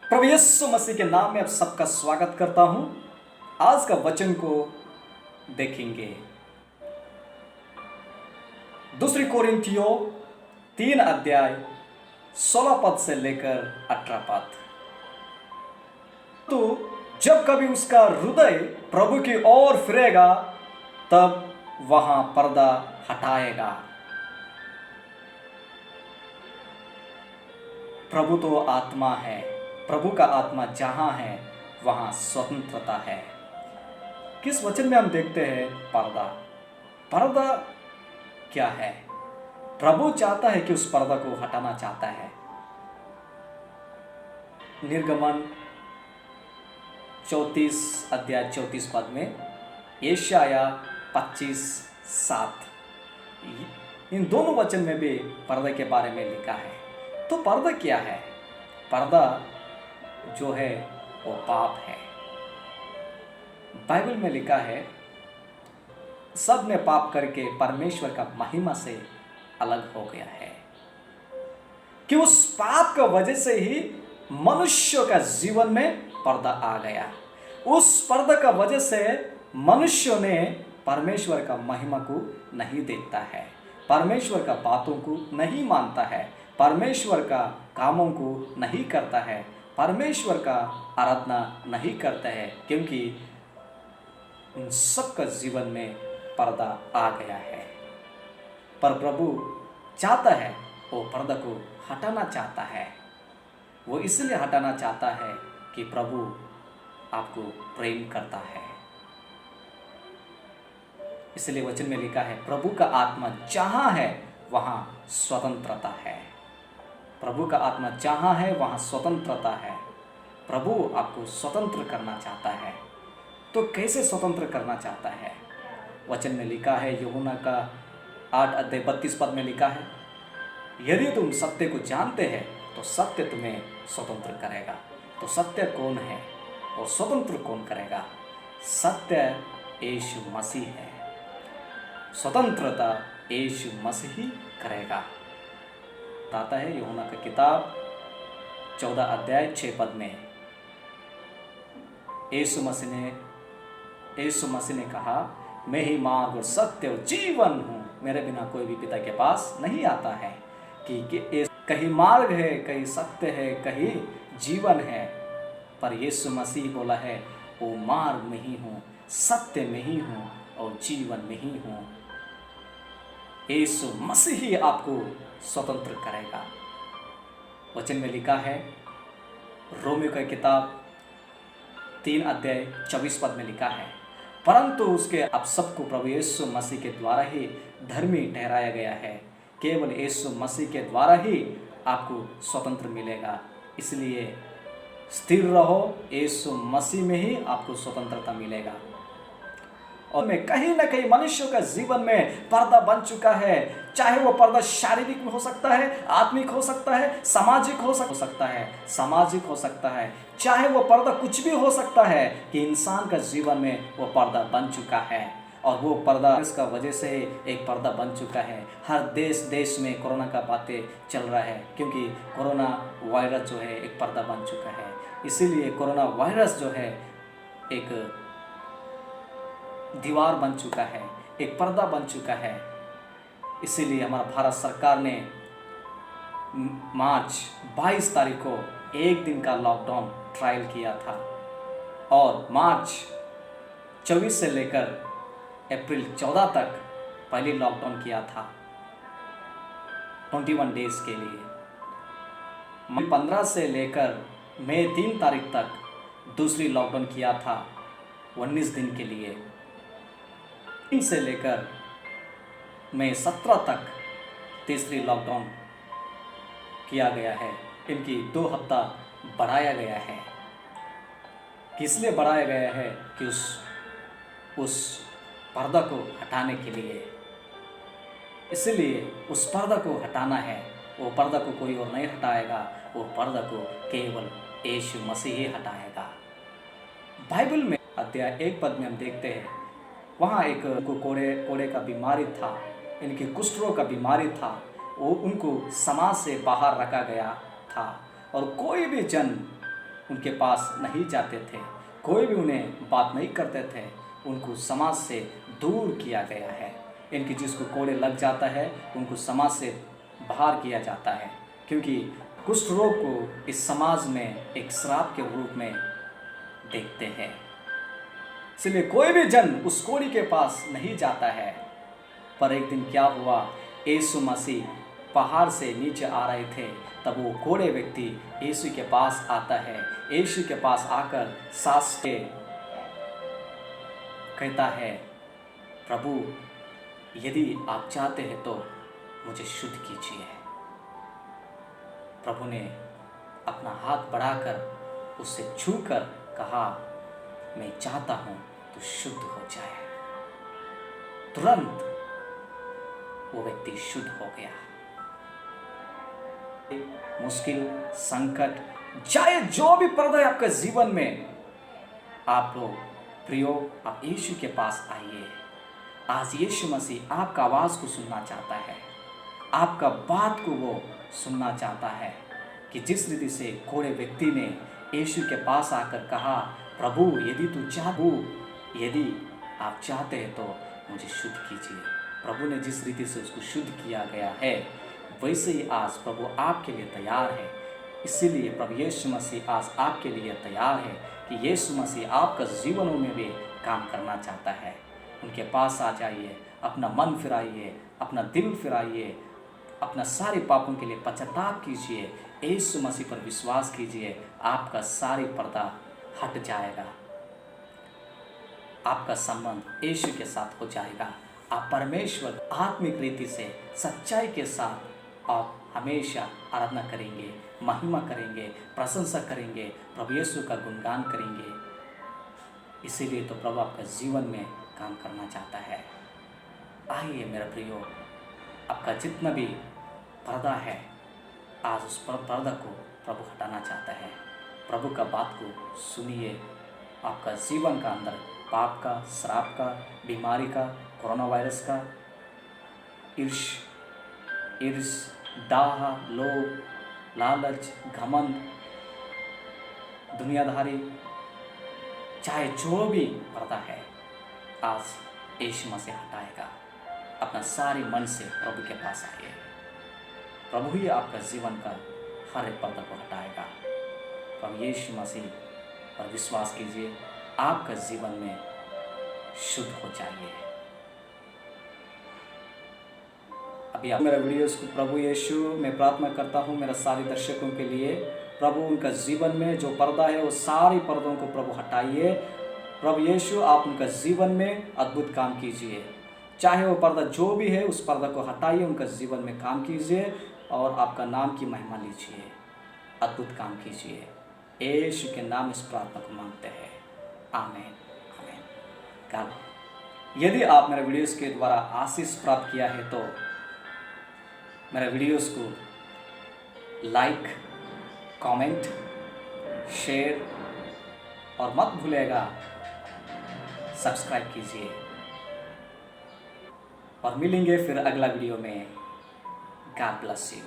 प्रभु यीशु मसीह के नाम में आप सबका स्वागत करता हूं। आज का वचन को देखेंगे। दूसरी कोरिन्थियों 3 अध्याय 16 पद से लेकर 18 पद। तो जब कभी उसका हृदय प्रभु की ओर फिरेगा तब वहां पर्दा हटाएगा। प्रभु तो आत्मा है, प्रभु का आत्मा जहां है वहां स्वतंत्रता है। किस वचन में हम देखते हैं पर्दा। पर्दा क्या है? प्रभु चाहता है कि उस पर्दा को हटाना चाहता है। निर्गमन 34 अध्याय 34 पद में, यशाया 25:7, इन दोनों वचन में भी पर्दा के बारे में लिखा है। तो पर्दा क्या है? पर्दा जो है वो पाप है। बाइबल में लिखा है सब ने पाप करके परमेश्वर का महिमा से अलग हो गया है, कि उस पाप का वजह से ही मनुष्य का जीवन में पर्दा आ गया। उस पर्दा का वजह से मनुष्य ने परमेश्वर का महिमा को नहीं देखता है, परमेश्वर का बातों को नहीं मानता है, परमेश्वर का कामों को नहीं करता है, परमेश्वर का आराधना नहीं करता है, क्योंकि उन सबका जीवन में पर्दा आ गया है। पर प्रभु चाहता है, वो पर्दा को हटाना चाहता है। वो इसलिए हटाना चाहता है कि प्रभु आपको प्रेम करता है। इसलिए वचन में लिखा है प्रभु का आत्मा जहां है वहां स्वतंत्रता है। प्रभु का आत्मा जहां है वहां स्वतंत्रता है। प्रभु आपको स्वतंत्र करना चाहता है। तो कैसे स्वतंत्र करना चाहता है? वचन में लिखा है, यूहन्ना का 8 अध्याय 32 पद में लिखा है, यदि तुम सत्य को जानते हैं तो सत्य तुम्हें स्वतंत्र करेगा। तो सत्य कौन है और स्वतंत्र कौन करेगा? सत्य यीशु मसीह है, स्वतंत्रता यीशु मसीह ही करेगा। बताता है यूहन्ना की किताब 14 अध्याय 6 पद में, यीशु मसीह ने कहा, मैं ही मार्ग और सत्य और जीवन हूँ, मेरे बिना कोई भी पिता के पास नहीं आता है। कि कहीं मार्ग है, कहीं सत्य है, कहीं जीवन है, पर यीशु मसीह बोला है वो मार्ग में ही हूँ, सत्य में ही हूँ और जीवन में ही हूँ। यीशु मसीह ही आपको स्वतंत्र करेगा। वचन में लिखा है रोमियो की किताब 3 अध्याय 24 पद में लिखा है, परंतु उसके अब सबको प्रभु यीशु मसीह के द्वारा ही धर्मी ठहराया गया है। केवल यीशु मसीह के द्वारा ही आपको स्वतंत्र मिलेगा। इसलिए स्थिर रहो, यीशु मसीह में ही आपको स्वतंत्रता मिलेगा। और में कहीं ना कहीं मनुष्य का जीवन में पर्दा बन चुका है। चाहे वो पर्दा शारीरिक में हो सकता है, आत्मिक हो सकता है, सामाजिक हो सकता है, सामाजिक हो सकता है, चाहे वो पर्दा कुछ भी हो सकता है, कि इंसान का जीवन में वो पर्दा बन चुका है। और वो पर्दा इसका वजह से एक पर्दा बन चुका है। हर देश में कोरोना का बातें चल रहा है, क्योंकि कोरोना वायरस जो है एक पर्दा बन चुका है। इसीलिए कोरोना वायरस जो है एक दीवार बन चुका है, एक पर्दा बन चुका है। इसीलिए हमारा भारत सरकार ने मार्च 22 तारीख को एक दिन का लॉकडाउन ट्रायल किया था, और मार्च 24 से लेकर अप्रैल 14 तक पहले लॉकडाउन किया था 21 डेज के लिए। मई 15 से लेकर मई 3 तारीख तक दूसरी लॉकडाउन किया था 19 दिन के लिए। से लेकर मई 17 तक तीसरी लॉकडाउन किया गया है। इनकी 2 हफ्ता बढ़ाया गया है। किस लिए बढ़ाया गया है? कि उस पर्दा को हटाने के लिए। इसलिए उस पर्दा को हटाना है। वो पर्दा को कोई और नहीं हटाएगा, वो पर्दा को केवल यीशु मसीह ही हटाएगा। बाइबल में अध्याय 1 पद में हम देखते हैं, वहाँ एक को कोड़े का बीमारी था, इनकी कुष्ठ रोग का बीमारी था। वो उनको समाज से बाहर रखा गया था, और कोई भी जन उनके पास नहीं जाते थे, कोई भी उन्हें बात नहीं करते थे, उनको समाज से दूर किया गया है। इनकी जिसको कोड़े लग जाता है उनको समाज से बाहर किया जाता है, क्योंकि कुष्ठ रोग को इस समाज में एक श्राप के रूप में देखते हैं। इसलिए कोई भी जन उस कोड़ी के पास नहीं जाता है। पर एक दिन क्या हुआ, यीशु मसीह पहाड़ से नीचे आ रहे थे, तब वो कोड़े व्यक्ति यीशु के पास आता है। यीशु के पास आकर सास के कहता है, प्रभु यदि आप चाहते हैं तो मुझे शुद्ध कीजिए। प्रभु ने अपना हाथ बढ़ाकर उससे छूकर कहा, मैं चाहता हूं तो शुद्ध हो जाए। तुरंत वो व्यक्ति शुद्ध हो गया। मुश्किल, संकट, चाहे जो भी पर्दा है आपके जीवन में, आप लोग प्रियो आप यीशु के पास आइए। आज यीशु मसीह आपका आवाज़ को सुनना चाहता है, आपका बात को वो सुनना चाहता है कि जिस रीति से कोड़े व्यक्ति ने यीशु के पास आकर कहा, प्रभु यदि तू चाहो, यदि आप चाहते हैं तो मुझे शुद्ध कीजिए। प्रभु ने जिस रीति से उसको शुद्ध किया गया है, वैसे ही आज प्रभु आपके लिए तैयार है। इसीलिए प्रभु यीशु मसीह आज आपके लिए तैयार है कि यीशु मसीह आपका जीवनों में भी काम करना चाहता है। उनके पास आ जाइए, अपना मन फिराइए, अपना दिल फिराइए, अपना सारे पापों के लिए पश्चाताप कीजिए, यीशु मसीह पर विश्वास कीजिए, आपका सारी पर्दा हट जाएगा, आपका संबंध यीशु के साथ हो जाएगा। आप परमेश्वर आत्मिक रीति से सच्चाई के साथ आप हमेशा आराधना करेंगे, महिमा करेंगे, प्रशंसा करेंगे, प्रभु यीशु का गुणगान करेंगे। इसीलिए तो प्रभु आपका जीवन में काम करना चाहता है। आइए मेरा प्रियो, आपका जितना भी पर्दा है, आज उस पर्दा को प्रभु हटाना चाहता है। प्रभु का बात को सुनिए। आपका जीवन का अंदर पाप का, श्राप का, बीमारी का, कोरोना वायरस का, ईर्ष, दाह, लोभ, लालच, घमंड, दुनियादारी, चाहे जो भी पर्दा है, आज यीशु मसीह हटाएगा। अपना सारे मन से प्रभु के पास आइए। प्रभु ही आपका जीवन का हर एक पर्दा को हटाएगा। प्रभु यीशु मसीह पर विश्वास कीजिए, आपका जीवन में शुद्ध हो जाइए। अभी आप मेरा वीडियोस को प्रभु यीशु मैं प्रार्थना करता हूँ मेरा सारे दर्शकों के लिए, प्रभु उनका जीवन में जो पर्दा है वो सारे पर्दों को प्रभु हटाइए। प्रभु यीशु आप उनका जीवन में अद्भुत काम कीजिए। चाहे वो पर्दा जो भी है उस पर्दा को हटाइए, उनका जीवन में काम कीजिए और आपका नाम की महिमा लीजिए, अद्भुत काम कीजिए। यीशु के नाम इस प्रार्थना को मांगते हैं, आमीन आमीन। यदि आप मेरे वीडियोस के द्वारा आशीष प्राप्त किया है तो मेरे वीडियोस को लाइक, कमेंट, शेयर और मत भूलिएगा सब्सक्राइब कीजिए। और मिलेंगे फिर अगला वीडियो में। God bless you.